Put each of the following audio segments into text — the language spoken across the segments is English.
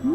The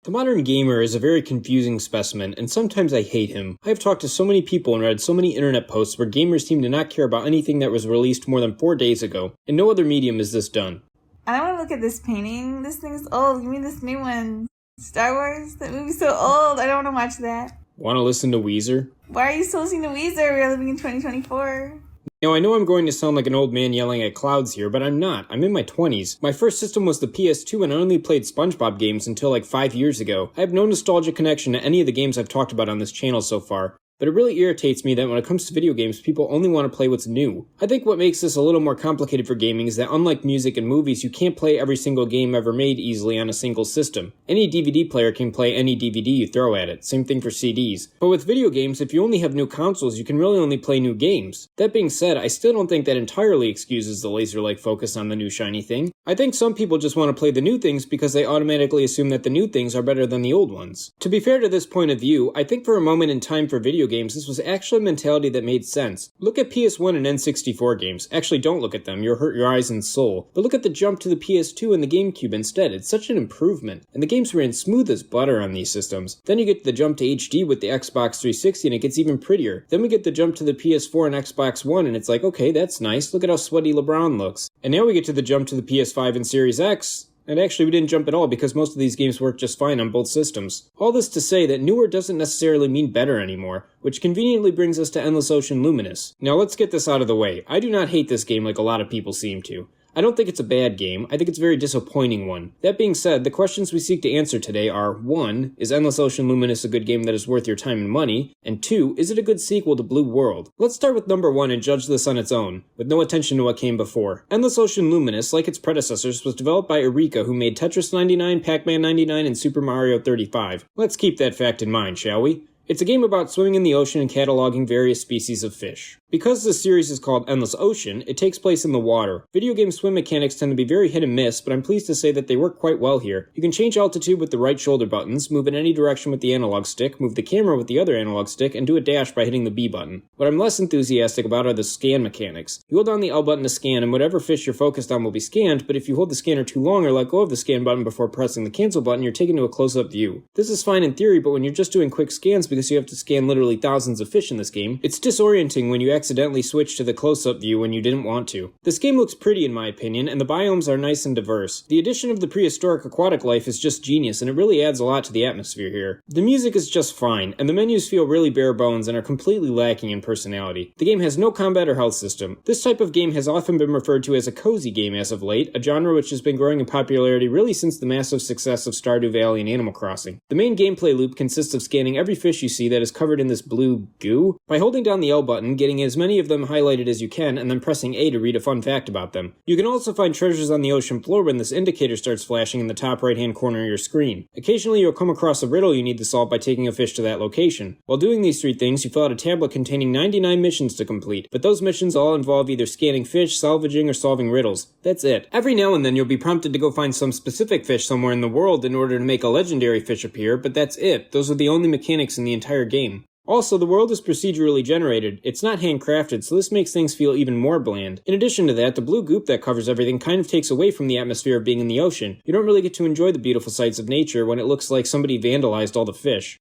modern gamer is a very confusing specimen, and sometimes I hate him. I have talked to so many people and read so many internet posts where gamers seem to not care about anything that was released more than 4 days ago. In no other medium is this done. I don't want to look at this painting. This thing is old. You mean this new one? Star Wars? That movie's so old. I don't want to watch that. Want to listen to Weezer? Why are you still listening to Weezer? We're living in 2024. Now, I know I'm going to sound like an old man yelling at clouds here, but I'm not. I'm in my 20s. My first system was the PS2, and I only played SpongeBob games until like 5 years ago. I have no nostalgic connection to any of the games I've talked about on this channel so far. But it really irritates me that when it comes to video games, people only want to play what's new. I think what makes this a little more complicated for gaming is that unlike music and movies, you can't play every single game ever made easily on a single system. Any DVD player can play any DVD you throw at it, same thing for CDs. But with video games, if you only have new consoles, you can really only play new games. That being said, I still don't think that entirely excuses the laser-like focus on the new shiny thing. I think some people just want to play the new things because they automatically assume that the new things are better than the old ones. To be fair to this point of view, I think for a moment in time for video games, this was actually a mentality that made sense. Look at PS1 and N64 games. Actually, don't look at them, you'll hurt your eyes and soul. But look at the jump to the PS2 and the GameCube instead. It's such an improvement. And the games ran smooth as butter on these systems. Then you get the jump to HD with the Xbox 360 and it gets even prettier. Then we get the jump to the PS4 and Xbox One and it's like, okay, that's nice. Look at how sweaty LeBron looks. And now we get to the jump to the PS5 and Series X. And actually we didn't jump at all because most of these games work just fine on both systems. All this to say that newer doesn't necessarily mean better anymore, which conveniently brings us to Endless Ocean Luminous. Now let's get this out of the way. I do not hate this game like a lot of people seem to. I don't think it's a bad game, I think it's a very disappointing one. That being said, the questions we seek to answer today are 1. Is Endless Ocean Luminous a good game that is worth your time and money? And 2. Is it a good sequel to Blue World? Let's start with number 1 and judge this on its own, with no attention to what came before. Endless Ocean Luminous, like its predecessors, was developed by Eureka, who made Tetris 99, Pac-Man 99, and Super Mario 35. Let's keep that fact in mind, shall we? It's a game about swimming in the ocean and cataloging various species of fish. Because this series is called Endless Ocean, it takes place in the water. Video game swim mechanics tend to be very hit and miss, but I'm pleased to say that they work quite well here. You can change altitude with the right shoulder buttons, move in any direction with the analog stick, move the camera with the other analog stick, and do a dash by hitting the B button. What I'm less enthusiastic about are the scan mechanics. You hold down the L button to scan, and whatever fish you're focused on will be scanned, but if you hold the scanner too long or let go of the scan button before pressing the cancel button, you're taken to a close-up view. This is fine in theory, but when you're just doing quick scans because you have to scan literally thousands of fish in this game, it's disorienting when you accidentally switch to the close-up view when you didn't want to. This game looks pretty in my opinion, and the biomes are nice and diverse. The addition of the prehistoric aquatic life is just genius, and it really adds a lot to the atmosphere here. The music is just fine, and the menus feel really bare bones and are completely lacking in personality. The game has no combat or health system. This type of game has often been referred to as a cozy game as of late, a genre which has been growing in popularity really since the massive success of Stardew Valley and Animal Crossing. The main gameplay loop consists of scanning every fish you see that is covered in this blue goo. By holding down the L button, getting as many of them highlighted as you can, and then pressing A to read a fun fact about them. You can also find treasures on the ocean floor when this indicator starts flashing in the top right hand corner of your screen. Occasionally you'll come across a riddle you need to solve by taking a fish to that location. While doing these 3 things, you fill out a tablet containing 99 missions to complete, but those missions all involve either scanning fish, salvaging, or solving riddles. That's it. Every now and then you'll be prompted to go find some specific fish somewhere in the world in order to make a legendary fish appear, but that's it. Those are the only mechanics in the entire game. Also, the world is procedurally generated. It's not handcrafted, so this makes things feel even more bland. In addition to that, the blue goop that covers everything kind of takes away from the atmosphere of being in the ocean. You don't really get to enjoy the beautiful sights of nature when it looks like somebody vandalized all the fish.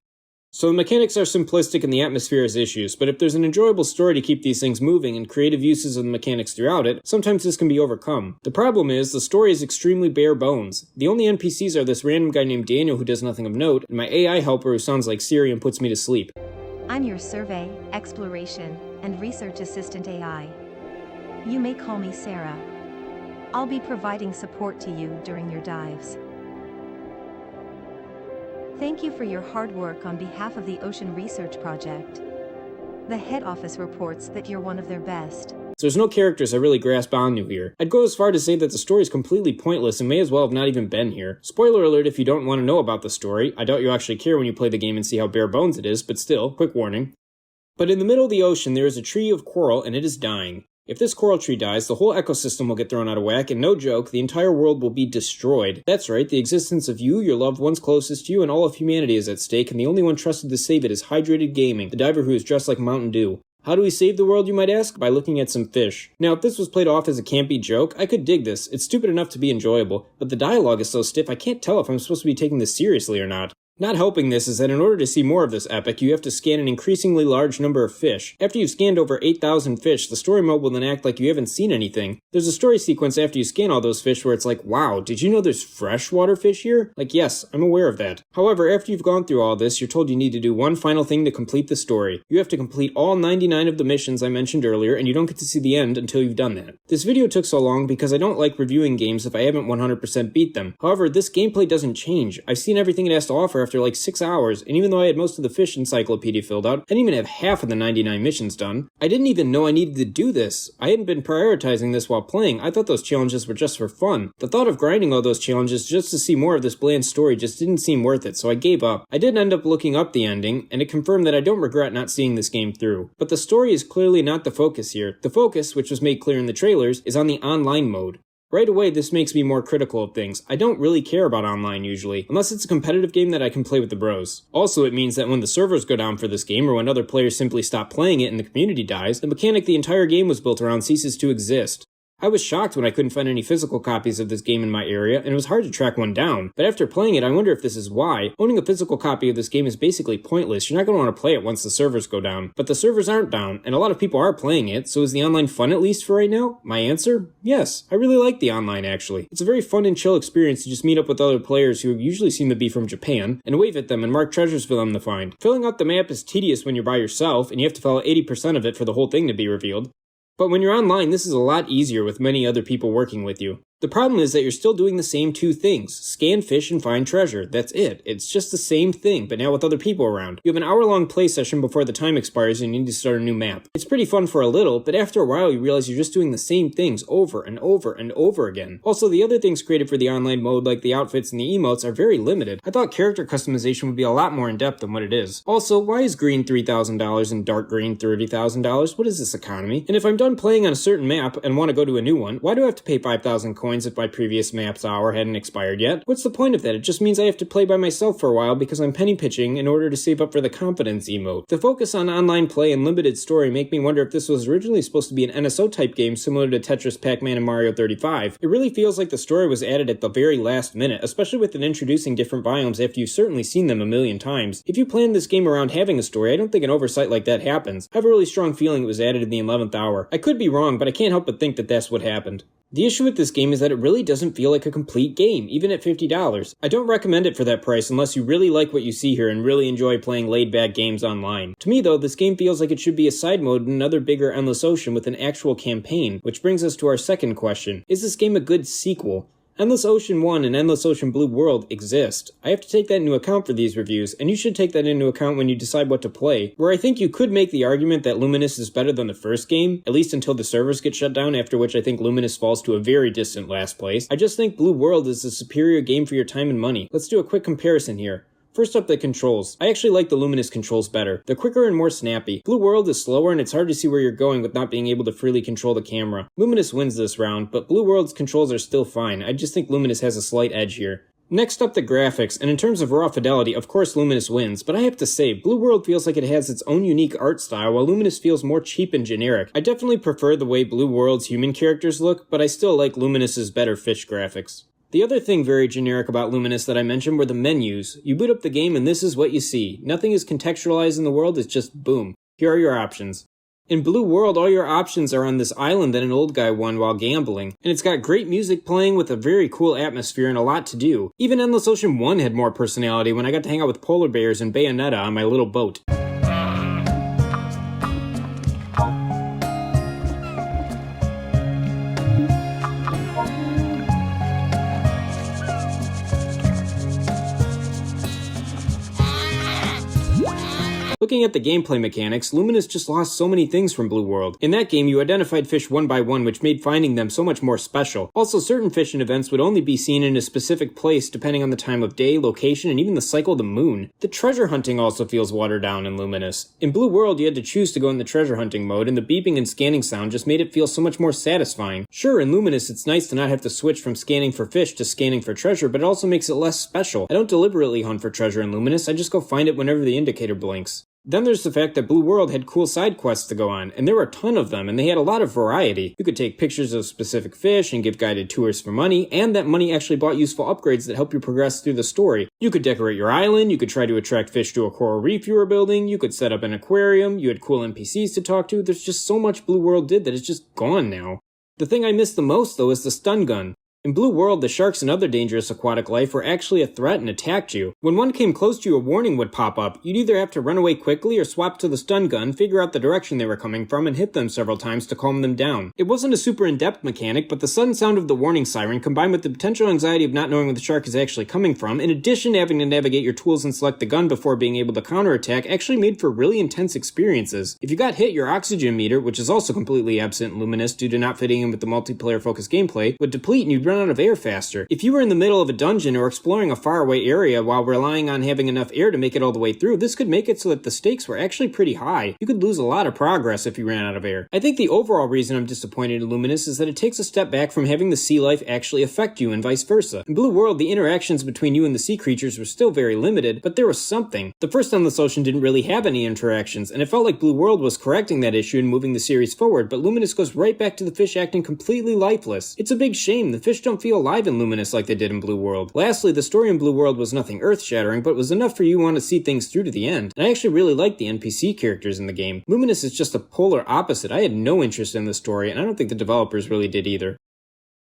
So the mechanics are simplistic and the atmosphere has issues, but if there's an enjoyable story to keep these things moving and creative uses of the mechanics throughout it, sometimes this can be overcome. The problem is, the story is extremely bare bones. The only NPCs are this random guy named Daniel who does nothing of note, and my AI helper who sounds like Siri and puts me to sleep. I'm your survey, exploration, and research assistant AI. You may call me Sarah. I'll be providing support to you during your dives. Thank you for your hard work on behalf of the Ocean Research Project. The head office reports that you're one of their best. There's no characters I really grasp onto here. I'd go as far to say that the story is completely pointless and may as well have not even been here. Spoiler alert if you don't want to know about the story. I doubt you'll actually care when you play the game and see how bare bones it is, but still, quick warning. But in the middle of the ocean there is a tree of coral and it is dying. If this coral tree dies, the whole ecosystem will get thrown out of whack, and no joke, the entire world will be destroyed. That's right, the existence of you, your loved ones closest to you, and all of humanity is at stake, and the only one trusted to save it is Hydrated Gaming, the diver who is dressed like Mountain Dew. How do we save the world, you might ask? By looking at some fish. Now, if this was played off as a campy joke, I could dig this. It's stupid enough to be enjoyable, but the dialogue is so stiff I can't tell if I'm supposed to be taking this seriously or not. Not helping this is that in order to see more of this epic, you have to scan an increasingly large number of fish. After you've scanned over 8,000 fish, the story mode will then act like you haven't seen anything. There's a story sequence after you scan all those fish where it's like, wow, did you know there's freshwater fish here? Like, yes, I'm aware of that. However, after you've gone through all this, you're told you need to do one final thing to complete the story. You have to complete all 99 of the missions I mentioned earlier, and you don't get to see the end until you've done that. This video took so long because I don't like reviewing games if I haven't 100% beat them. However, this gameplay doesn't change. I've seen everything it has to offer after like 6 hours. And even though I had most of the fish encyclopedia filled out, I didn't even have half of the 99 missions done. I didn't even know I needed to do this. I hadn't been prioritizing this while playing. I thought those challenges were just for fun. The thought of grinding all those challenges just to see more of this bland story just didn't seem worth it, so I gave up. I did end up looking up the ending, and it confirmed that I don't regret not seeing this game through. But the story is clearly not the focus here. The focus, which was made clear in the trailers, is on the online mode. Right away, this makes me more critical of things. I don't really care about online usually, unless it's a competitive game that I can play with the bros. Also, it means that when the servers go down for this game, or when other players simply stop playing it and the community dies, the mechanic the entire game was built around ceases to exist. I was shocked when I couldn't find any physical copies of this game in my area, and it was hard to track one down. But after playing it, I wonder if this is why. Owning a physical copy of this game is basically pointless. You're not going to want to play it once the servers go down. But the servers aren't down, and a lot of people are playing it, so is the online fun at least for right now? My answer? Yes. I really like the online, actually. It's a very fun and chill experience to just meet up with other players who usually seem to be from Japan, and wave at them and mark treasures for them to find. Filling out the map is tedious when you're by yourself, and you have to fill out 80% of it for the whole thing to be revealed. But when you're online, this is a lot easier with many other people working with you. The problem is that you're still doing the same two things. Scan fish and find treasure. That's it. It's just the same thing, but now with other people around. You have an hour-long play session before the time expires and you need to start a new map. It's pretty fun for a little, but after a while you realize you're just doing the same things over and over and over again. Also, the other things created for the online mode, like the outfits and the emotes, are very limited. I thought character customization would be a lot more in-depth than what it is. Also, why is green $3,000 and dark green $30,000? What is this economy? And if I'm done playing on a certain map and want to go to a new one, why do I have to pay 5,000 coins if my previous map's hour hadn't expired yet? What's the point of that? It just means I have to play by myself for a while because I'm penny pitching in order to save up for the confidence emote. The focus on online play and limited story make me wonder if this was originally supposed to be an NSO type game similar to Tetris, Pac-Man, and Mario 35. It really feels like the story was added at the very last minute, especially with it introducing different biomes after you've certainly seen them a million times. If you planned this game around having a story, I don't think an oversight like that happens. I have a really strong feeling it was added in the 11th hour. I could be wrong, but I can't help but think that that's what happened. The issue with this game is that it really doesn't feel like a complete game, even at $50. I don't recommend it for that price unless you really like what you see here and really enjoy playing laid-back games online. To me though, this game feels like it should be a side mode in another bigger Endless Ocean with an actual campaign, which brings us to our second question. Is this game a good sequel? Endless Ocean 1 and Endless Ocean Blue World exist. I have to take that into account for these reviews, and you should take that into account when you decide what to play. Where I think you could make the argument that Luminous is better than the first game, at least until the servers get shut down, after which I think Luminous falls to a very distant last place. I just think Blue World is a superior game for your time and money. Let's do a quick comparison here. First up, the controls. I actually like the Luminous controls better. They're quicker and more snappy. Blue World is slower and it's hard to see where you're going with not being able to freely control the camera. Luminous wins this round, but Blue World's controls are still fine. I just think Luminous has a slight edge here. Next up, the graphics, and in terms of raw fidelity, of course Luminous wins, but I have to say, Blue World feels like it has its own unique art style, while Luminous feels more cheap and generic. I definitely prefer the way Blue World's human characters look, but I still like Luminous's better fish graphics. The other thing very generic about Luminous that I mentioned were the menus. You boot up the game and this is what you see. Nothing is contextualized in the world, it's just boom. Here are your options. In Blue World, all your options are on this island that an old guy won while gambling, and it's got great music playing with a very cool atmosphere and a lot to do. Even Endless Ocean 1 had more personality when I got to hang out with polar bears and Bayonetta on my little boat. Looking at the gameplay mechanics, Luminous just lost so many things from Blue World. In that game, you identified fish one by one, which made finding them so much more special. Also, certain fish and events would only be seen in a specific place depending on the time of day, location, and even the cycle of the moon. The treasure hunting also feels watered down in Luminous. In Blue World, you had to choose to go in the treasure hunting mode, and the beeping and scanning sound just made it feel so much more satisfying. Sure, in Luminous, it's nice to not have to switch from scanning for fish to scanning for treasure, but it also makes it less special. I don't deliberately hunt for treasure in Luminous, I just go find it whenever the indicator blinks. Then there's the fact that Blue World had cool side quests to go on, and there were a ton of them, and they had a lot of variety. You could take pictures of specific fish and give guided tours for money, and that money actually bought useful upgrades that help you progress through the story. You could decorate your island, you could try to attract fish to a coral reef you were building, you could set up an aquarium, you had cool NPCs to talk to. There's just so much Blue World did that it's just gone now. The thing I miss the most, though, is the stun gun. In Blue World, the sharks and other dangerous aquatic life were actually a threat and attacked you. When one came close to you, a warning would pop up. You'd either have to run away quickly or swap to the stun gun, figure out the direction they were coming from, and hit them several times to calm them down. It wasn't a super in-depth mechanic, but the sudden sound of the warning siren, combined with the potential anxiety of not knowing where the shark is actually coming from, in addition to having to navigate your tools and select the gun before being able to counterattack, actually made for really intense experiences. If you got hit, your oxygen meter, which is also completely absent in Luminous due to not fitting in with the multiplayer-focused gameplay, would deplete and you'd run out of air faster. If you were in the middle of a dungeon or exploring a faraway area while relying on having enough air to make it all the way through, this could make it so that the stakes were actually pretty high. You could lose a lot of progress if you ran out of air. I think the overall reason I'm disappointed in Luminous is that it takes a step back from having the sea life actually affect you and vice versa. In Blue World, the interactions between you and the sea creatures were still very limited, but there was something. The first Endless Ocean didn't really have any interactions, and it felt like Blue World was correcting that issue and moving the series forward, but Luminous goes right back to the fish acting completely lifeless. It's a big shame. The fish don't feel alive in Luminous like they did in Blue World. Lastly, the story in Blue World was nothing earth-shattering, but was enough for you to want to see things through to the end. And I actually really like the NPC characters in the game. Luminous is just a polar opposite. I had no interest in the story, and I don't think the developers really did either.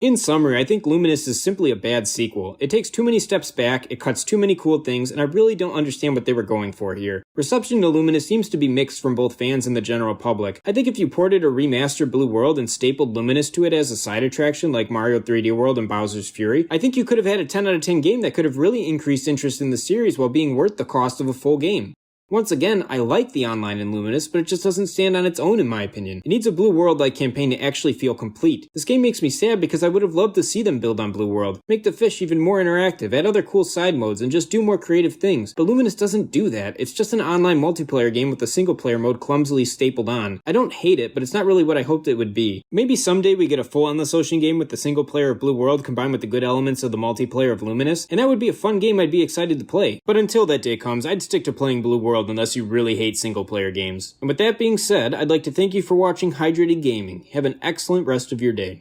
In summary, I think Luminous is simply a bad sequel. It takes too many steps back, it cuts too many cool things, and I really don't understand what they were going for here. Reception to Luminous seems to be mixed from both fans and the general public. I think if you ported or remastered Blue World and stapled Luminous to it as a side attraction like Mario 3D World and Bowser's Fury, I think you could have had a 10 out of 10 game that could have really increased interest in the series while being worth the cost of a full game. Once again, I like the online in Luminous, but it just doesn't stand on its own in my opinion. It needs a Blue World-like campaign to actually feel complete. This game makes me sad because I would have loved to see them build on Blue World, make the fish even more interactive, add other cool side modes, and just do more creative things. But Luminous doesn't do that. It's just an online multiplayer game with a single-player mode clumsily stapled on. I don't hate it, but it's not really what I hoped it would be. Maybe someday we get a full Endless Ocean game with the single-player of Blue World combined with the good elements of the multiplayer of Luminous, and that would be a fun game I'd be excited to play. But until that day comes, I'd stick to playing Blue World unless you really hate single-player games. And with that being said, I'd like to thank you for watching Hydrated Gaming. Have an excellent rest of your day.